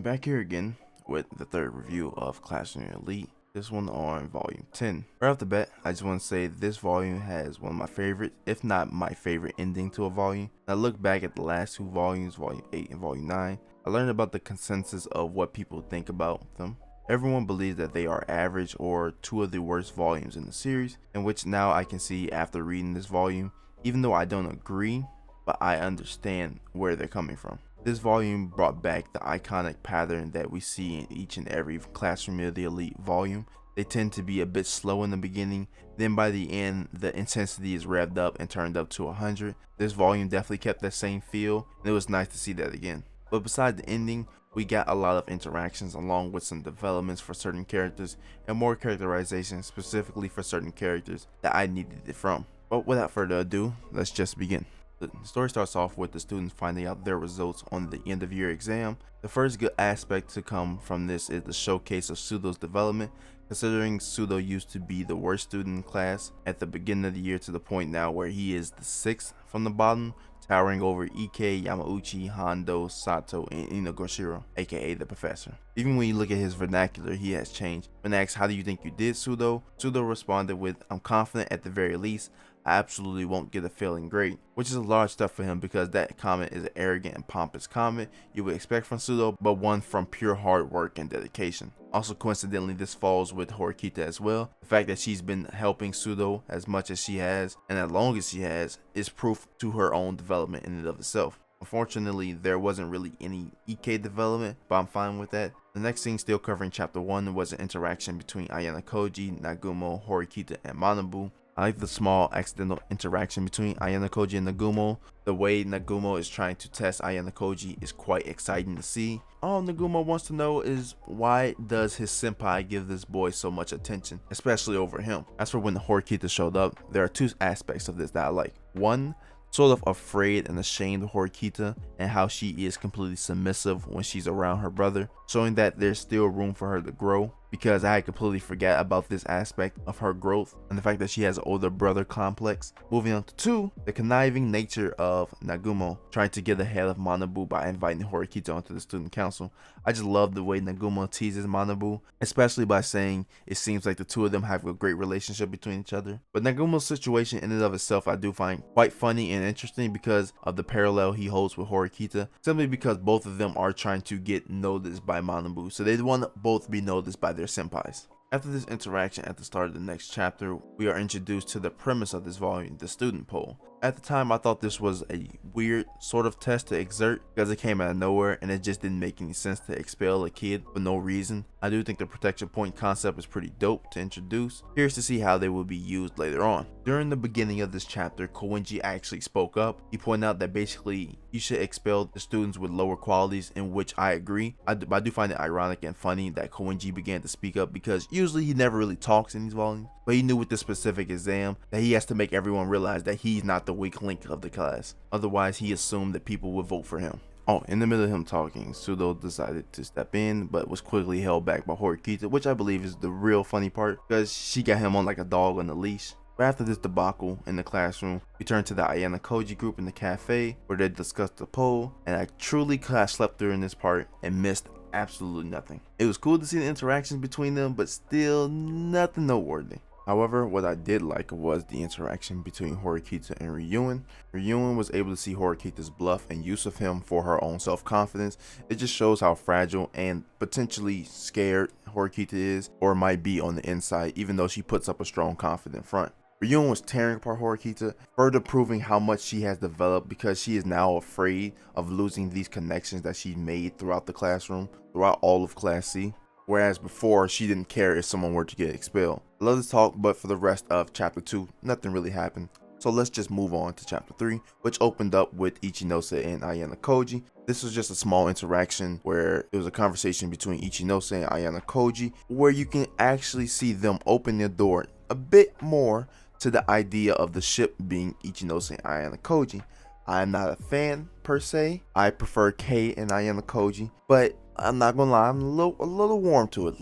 Back here again with the third review of Classroom Elite, this one on volume 10. Right off the bat, I just want to say this volume has one of my favorite, if not my favorite ending to a volume. I look back at the last two volumes, volume 8 and volume 9, I learned about the consensus of what people think about them. Everyone believes that they are average or two of the worst volumes in the series, in which now I can see after reading this volume, even though I don't agree, but I understand where they're coming from. This volume brought back the iconic pattern that we see in each and every Classroom of the Elite volume. They tend to be a bit slow in the beginning, then by the end the intensity is revved up and turned up to 100. This volume definitely kept that same feel, and it was nice to see that again. But besides the ending, we got a lot of interactions along with some developments for certain characters and more characterization specifically for certain characters that I needed it from. But without further ado, let's just begin. The story starts off with the students finding out their results on the end of year exam. The first good aspect to come from this is the showcase of Pseudo's development, considering Pseudo used to be the worst student in class at the beginning of the year to the point now where he is the 6th from the bottom, towering over Ike, Yamauchi, Hondo, Sato, and Inogoshiro, aka the professor. Even when you look at his vernacular, he has changed. When asked, "How do you think you did, Pseudo?" Pseudo responded with, "I'm confident at the very least. I absolutely won't get a failing grade," which is a large step for him because that comment is an arrogant and pompous comment you would expect from Pseudo, but one from pure hard work and dedication. Also coincidentally, this falls with Horikita as well. The fact that she's been helping Pseudo as much as she has and as long as she has is proof to her own development in and of itself. Unfortunately, there wasn't really any Ike development, but I'm fine with that. The next scene, still covering chapter 1, was an interaction between Ayana Koji, Nagumo, Horikita, and Manabu. I like the small accidental interaction between Ayana Koji and Nagumo. The way Nagumo is trying to test Ayana Koji is quite exciting to see. All Nagumo wants to know is why does his senpai give this boy so much attention, especially over him. As for when Horikita showed up, there are two aspects of this that I like. One, sort of afraid and ashamed of Horikita and how she is completely submissive when she's around her brother, showing that there's still room for her to grow, because I had completely forgot about this aspect of her growth and the fact that she has an older brother complex. Moving on to 2, the conniving nature of Nagumo trying to get ahead of Manabu by inviting Horikita onto the student council. I just love the way Nagumo teases Manabu, especially by saying it seems like the two of them have a great relationship between each other. But Nagumo's situation in and of itself I do find quite funny and interesting because of the parallel he holds with Horikita, simply because both of them are trying to get noticed by Manabu, so they want to both be noticed by their senpais. After this interaction at the start of the next chapter, we are introduced to the premise of this volume, the student poll. At the time, I thought this was a weird sort of test to exert because it came out of nowhere and it just didn't make any sense to expel a kid for no reason. I do think the protection point concept is pretty dope to introduce. Here's to see how they will be used later on. During the beginning of this chapter, Koenji actually spoke up. He pointed out that basically you should expel the students with lower qualities, in which I agree. I do find it ironic and funny that Koenji began to speak up because usually he never really talks in these volumes. But he knew with this specific exam that he has to make everyone realize that he's not the weak link of the class. Otherwise, he assumed that people would vote for him. Oh, in the middle of him talking, Pseudo decided to step in, but was quickly held back by Horikita, which I believe is the real funny part because she got him on like a dog on a leash. But after this debacle in the classroom, we turn to the Ayana Koji group in the cafe where they discussed the poll, and I truly slept through in this part and missed absolutely nothing. It was cool to see the interactions between them, but still nothing noteworthy. However, what I did like was the interaction between Horikita and Ryuen. Ryuen was able to see Horikita's bluff and use of him for her own self-confidence. It just shows how fragile and potentially scared Horikita is or might be on the inside, even though she puts up a strong, confident front. Ryuen was tearing apart Horikita, further proving how much she has developed because she is now afraid of losing these connections that she made throughout the classroom, throughout all of Class C. Whereas before, she didn't care if someone were to get expelled. I love this talk, but for the rest of chapter 2, nothing really happened. So let's just move on to chapter 3, which opened up with Ichinose and Ayana Koji. This was just a small interaction where it was a conversation between Ichinose and Ayana Koji, where you can actually see them open their door a bit more to the idea of the ship being Ichinose and Ayana Koji. I'm not a fan per se. I prefer Kei and Ayana Koji, but I'm not gonna lie, I'm a little warm to it,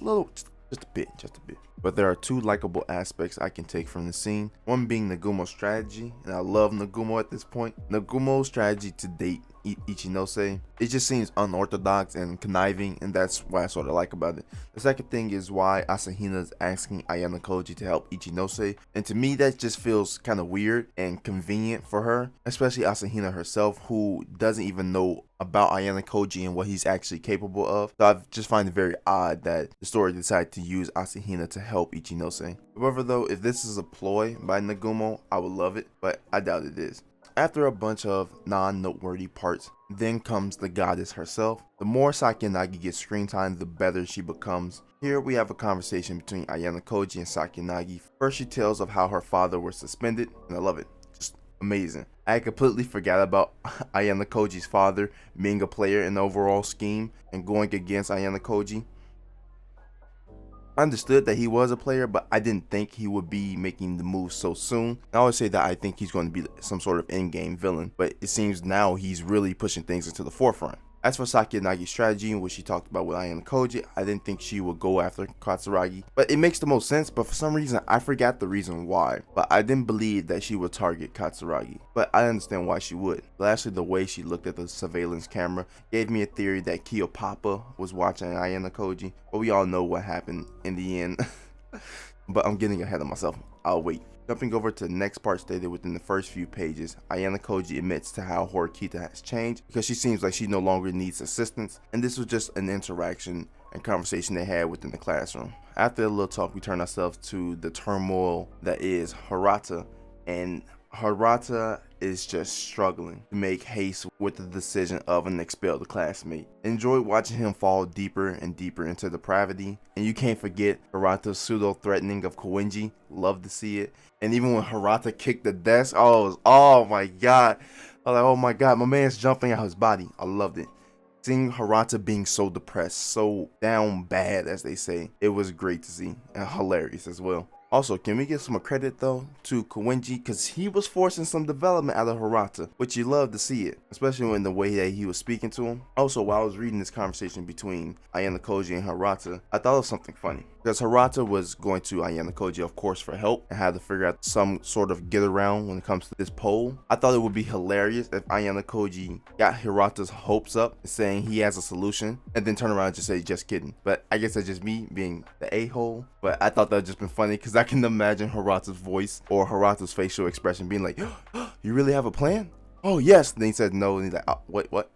just a bit. But there are two likable aspects I can take from the scene. One being Nagumo's strategy, and I love Nagumo at this point. Nagumo's strategy to date Ichinose. It just seems unorthodox and conniving, and that's what I sort of like about it. The second thing is why Asahina is asking Ayano Koji to help Ichinose, and to me that just feels kind of weird and convenient for her, especially Asahina herself, who doesn't even know about Ayano Koji and what he's actually capable of. So I just find it very odd that the story decided to use Asahina to help Ichinose. However though, if this is a ploy by Nagumo, I would love it, but I doubt it is. After a bunch of non-noteworthy parts, then comes the goddess herself. The more Sakinagi gets screen time, the better she becomes. Here we have a conversation between Ayano Koji and Sakinagi. First she tells of how her father was suspended, and I love it. Just amazing. I completely forgot about Ayano Koji's father being a player in the overall scheme and going against Ayano Koji. I understood that he was a player, but I didn't think he would be making the move so soon. I always say that I think he's going to be some sort of in-game villain, but it seems now he's really pushing things into the forefront. As for Sakinagi's strategy, which she talked about with Ayano Koji, I didn't think she would go after Katsuragi, but it makes the most sense. But for some reason, I forgot the reason why. But I didn't believe that she would target Katsuragi, but I understand why she would. Lastly, the way she looked at the surveillance camera gave me a theory that Kiyopapa was watching Ayano Koji, but we all know what happened in the end. But I'm getting ahead of myself. I'll wait. Jumping over to the next part stated within the first few pages, Ayano Koji admits to how Horikita has changed because she seems like she no longer needs assistance, and this was just an interaction and conversation they had within the classroom. After a little talk, we turn ourselves to the turmoil that is Hirata, and Hirata is just struggling to make haste with the decision of an expelled classmate. Enjoyed watching him fall deeper and deeper into depravity, and you can't forget Hirata's pseudo-threatening of Koenji. Love to see it. And even when Hirata kicked the desk, oh my god. I was like, oh my god, my man's jumping out his body. I loved it. Seeing Hirata being so depressed, so down bad as they say, it was great to see and hilarious as well. Also, can we give some credit though to Koenji, because he was forcing some development out of Hirata, which you love to see it, especially in the way that he was speaking to him. Also, while I was reading this conversation between Ayano Koji and Hirata, I thought of something funny. Because Hirata was going to Ayano Koji, of course, for help and had to figure out some sort of get around when it comes to this poll. I thought it would be hilarious if Ayano Koji got Hirata's hopes up, saying he has a solution, and then turn around and just say, just kidding. But I guess that's just me being the a-hole. But I thought that would just been funny because I can imagine Hirata's voice or Hirata's facial expression being like, oh, you really have a plan? Oh, yes. And then he said no, and he's like, oh, wait, what?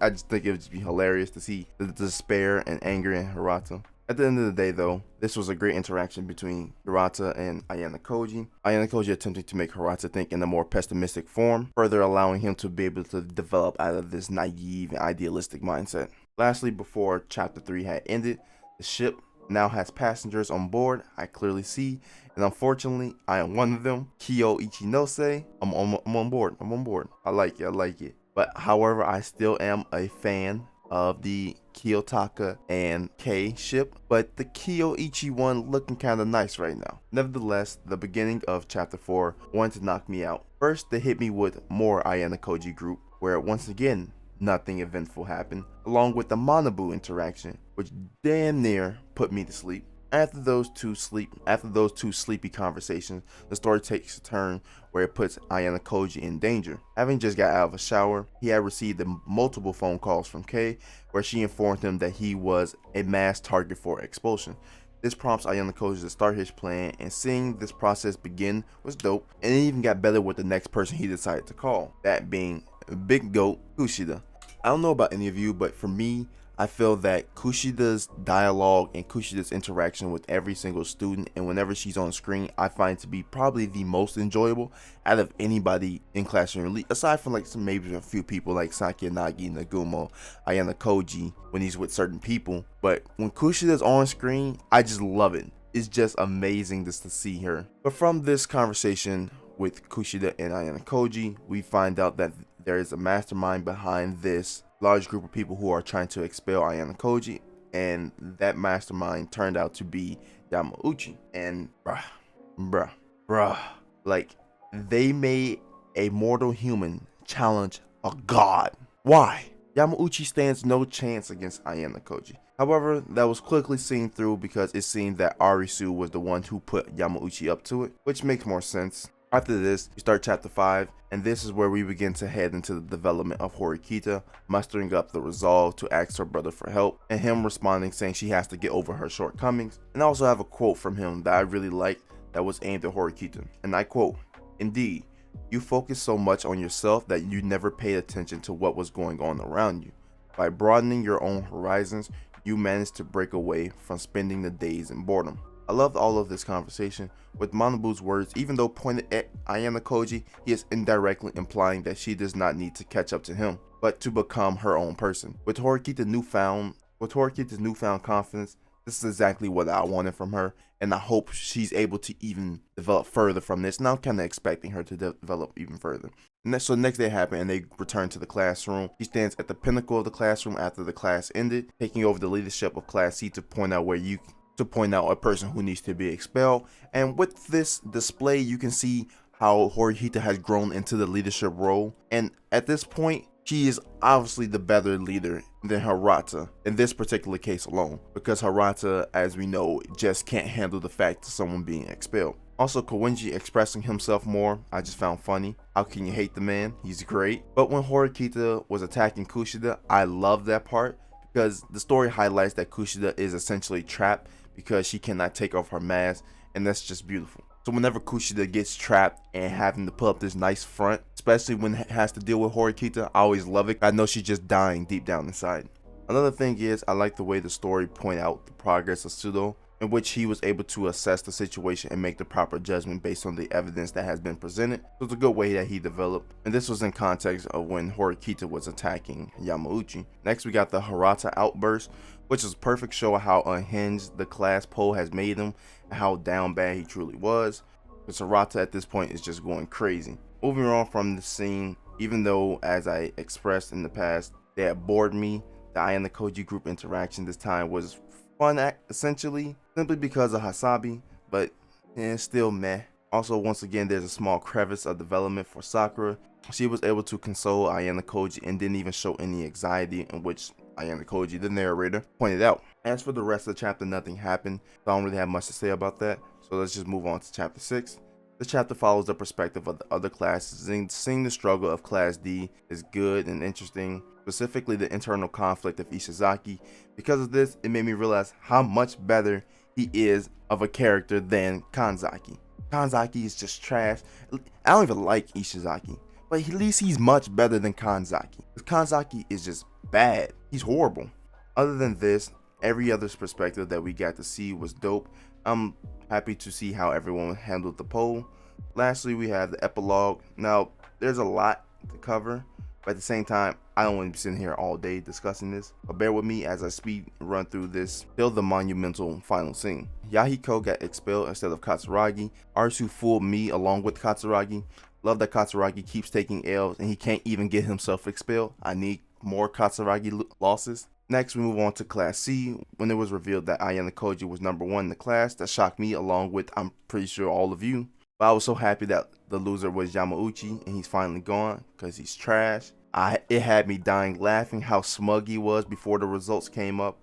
I just think it would just be hilarious to see the despair and anger in Hirata. At the end of the day though, this was a great interaction between Hirata and Ayano Koji. Ayano Koji attempting to make Hirata think in a more pessimistic form, further allowing him to be able to develop out of this naive and idealistic mindset. Lastly, before chapter 3 had ended, the ship now has passengers on board. I clearly see, and unfortunately, I am one of them. Kyo Ichinose. I'm on board. I like it. But however, I still am a fan of the Kiyotaka and K ship, but the Kyoichi one looking kind of nice right now. Nevertheless, the beginning of chapter 4 wanted to knock me out. First, they hit me with more Ayano Koji group, where once again, nothing eventful happened, along with the Manabu interaction, which damn near put me to sleep. After those two sleepy conversations, the story takes a turn where it puts Ayano Koji in danger. Having just got out of a shower, he had received multiple phone calls from Kei, where she informed him that he was a mass target for expulsion. This prompts Ayano Koji to start his plan, and seeing this process begin was dope, and it even got better with the next person he decided to call, that being Big Goat Kushida. I don't know about any of you, but for me, I feel that Kushida's dialogue and Kushida's interaction with every single student, and whenever she's on screen, I find to be probably the most enjoyable out of anybody in Classroom Elite, aside from like maybe a few people like Sakinagi, Nagumo, Ayano Koji when he's with certain people. But when Kushida's on screen, I just love it. It's just amazing just to see her. But from this conversation with Kushida and Ayano Koji, we find out that there is a mastermind behind this large group of people who are trying to expel Ayano Koji, and that mastermind turned out to be Yamauchi. And bruh, like, they made a mortal human challenge a god. Why? Yamauchi stands no chance against Ayano Koji. However, that was quickly seen through because it seemed that Arisu was the one who put Yamauchi up to it, which makes more sense. After this, we start chapter 5, and this is where we begin to head into the development of Horikita mustering up the resolve to ask her brother for help, and him responding saying she has to get over her shortcomings. And I also have a quote from him that I really liked that was aimed at Horikita, and I quote, "Indeed, you focus so much on yourself that you never paid attention to what was going on around you. By broadening your own horizons, you managed to break away from spending the days in boredom." I loved all of this conversation. With Manabu's words, even though pointed at Ayano Koji, he is indirectly implying that she does not need to catch up to him, but to become her own person. With Horikita's newfound confidence, this is exactly what I wanted from her, and I hope she's able to even develop further from this. And I'm kind of expecting her to develop even further. So the next day happened, and they returned to the classroom. He stands at the pinnacle of the classroom after the class ended, taking over the leadership of Class C to point out a person who needs to be expelled. And with this display, you can see how Horikita has grown into the leadership role. And at this point, she is obviously the better leader than Hirata in this particular case alone, because Hirata, as we know, just can't handle the fact of someone being expelled. Also, Koenji expressing himself more, I just found funny. How can you hate the man? He's great. But when Horikita was attacking Kushida, I love that part, because the story highlights that Kushida is essentially trapped because she cannot take off her mask, and that's just beautiful. So whenever Kushida gets trapped and having to put up this nice front, especially when it has to deal with Horikita, I always love it. I know she's just dying deep down inside. Another thing is, I like the way the story point out the progress of Sudo, in which he was able to assess the situation and make the proper judgment based on the evidence that has been presented. So it's a good way that he developed, and this was in context of when Horikita was attacking Yamauchi. Next, we got the Hirata outburst, which is a perfect show of how unhinged the class poll has made him and how down bad he truly was. Because Hirata at this point is just going crazy. Moving on from the scene, even though, as I expressed in the past, they had bored me, the Ayano Koji group interaction this time was fun essentially, simply because of Hasabi, but still meh. Also, once again, there's a small crevice of development for Sakura. She was able to console Ayano Koji and didn't even show any anxiety, in which Ayano Koji, the narrator, pointed out. As for the rest of the chapter, nothing happened, so I don't really have much to say about that, so let's just move on to chapter 6. This chapter follows the perspective of the other classes, and seeing the struggle of Class D is good and interesting, specifically the internal conflict of Ishizaki. Because of this, it made me realize how much better he is of a character than Kanzaki. Kanzaki is just trash. I don't even like Ishizaki, but at least he's much better than Kanzaki. Kanzaki is just bad. He's horrible. Other than this, every other perspective that we got to see was dope. I'm happy to see how everyone handled the poll. Lastly, we have the epilogue. Now, there's a lot to cover, but at the same time, I don't want to be sitting here all day discussing this, but bear with me as I speed run through this till the monumental final scene. Yahiko got expelled instead of Katsuragi. Arsu fooled me along with Katsuragi. Love that Katsuragi keeps taking L's and he can't even get himself expelled. I need more Katsuragi losses. Next, we move on to Class C, when it was revealed that Ayano Koji was number 1 in the class. That shocked me, along with, I'm pretty sure, all of you. But I was so happy that the loser was Yamauchi, and he's finally gone, because he's trash. It had me dying laughing how smug he was before the results came up.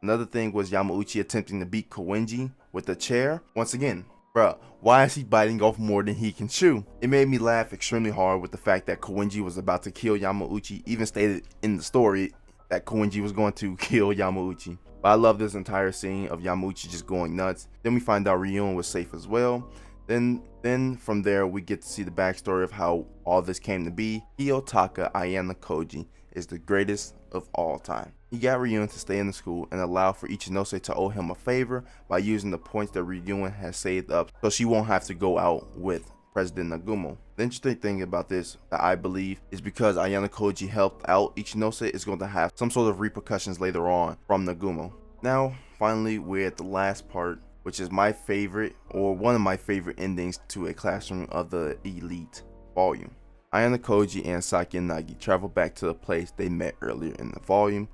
Another thing was Yamauchi attempting to beat Koenji with a chair. Once again, bruh, why is he biting off more than he can chew? It made me laugh extremely hard with the fact that Koenji was about to kill Yamauchi, even stated in the story that Koenji was going to kill Yamauchi. But I love this entire scene of Yamauchi just going nuts. Then we find out Ryun was safe as well. Then from there we get to see the backstory of how all this came to be. Hiyotaka Ayano Koji is the greatest of all time. He got Ryun to stay in the school and allow for Ichinose to owe him a favor by using the points that Ryun has saved up so she won't have to go out with President Nagumo. The interesting thing about this that I believe is because Ayano Koji helped out Ichinose is going to have some sort of repercussions later on from Nagumo. Now, finally, we're at the last part, which is my favorite, or one of my favorite endings to a classroom of the Elite volume. Ayano Koji and Saki and Nagi travel back to the place they met earlier in the volume.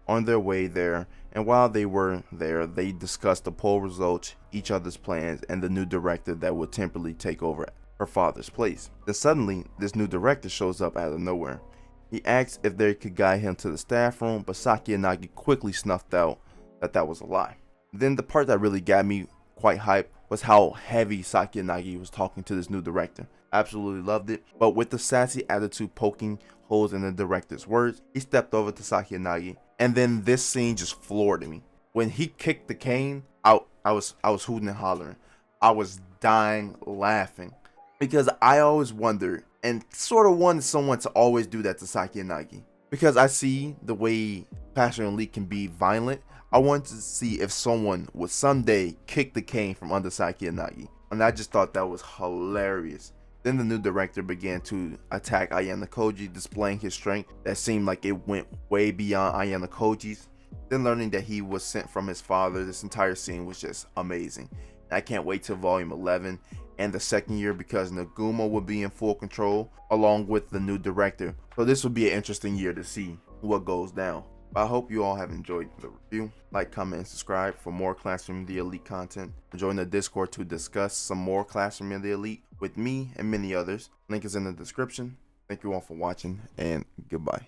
On their way there, and while they were there, they discussed the poll results, each other's plans, and the new director that would temporarily take over her father's place. Then suddenly, this new director shows up out of nowhere. He asks if they could guide him to the staff room, but Saki and Nagi quickly snuffed out that was a lie. Then the part that really got me quite hyped was how heavy Saki and Nagi was talking to this new director. Absolutely loved it. But with the sassy attitude poking holes in the director's words, he stepped over to Sakiyanagi, and then this scene just floored me. When he kicked the cane, I was hooting and hollering. I was dying laughing because I always wondered and sort of wanted someone to always do that to Sakiyanagi. Because I see the way Passion Elite can be violent, I wanted to see if someone would someday kick the cane from under Sakiyanagi. And I just thought that was hilarious. Then the new director began to attack Ayano Koji, displaying his strength that seemed like it went way beyond Ayano Koji's. Then learning that he was sent from his father, this entire scene was just amazing. And I can't wait till volume 11 and the second year because Naguma will be in full control along with the new director. So this will be an interesting year to see what goes down. But I hope you all have enjoyed the review. Like, comment, and subscribe for more Classroom of the Elite content. Join the Discord to discuss some more Classroom of the Elite with me and many others. Link is in the description. Thank you all for watching, and goodbye.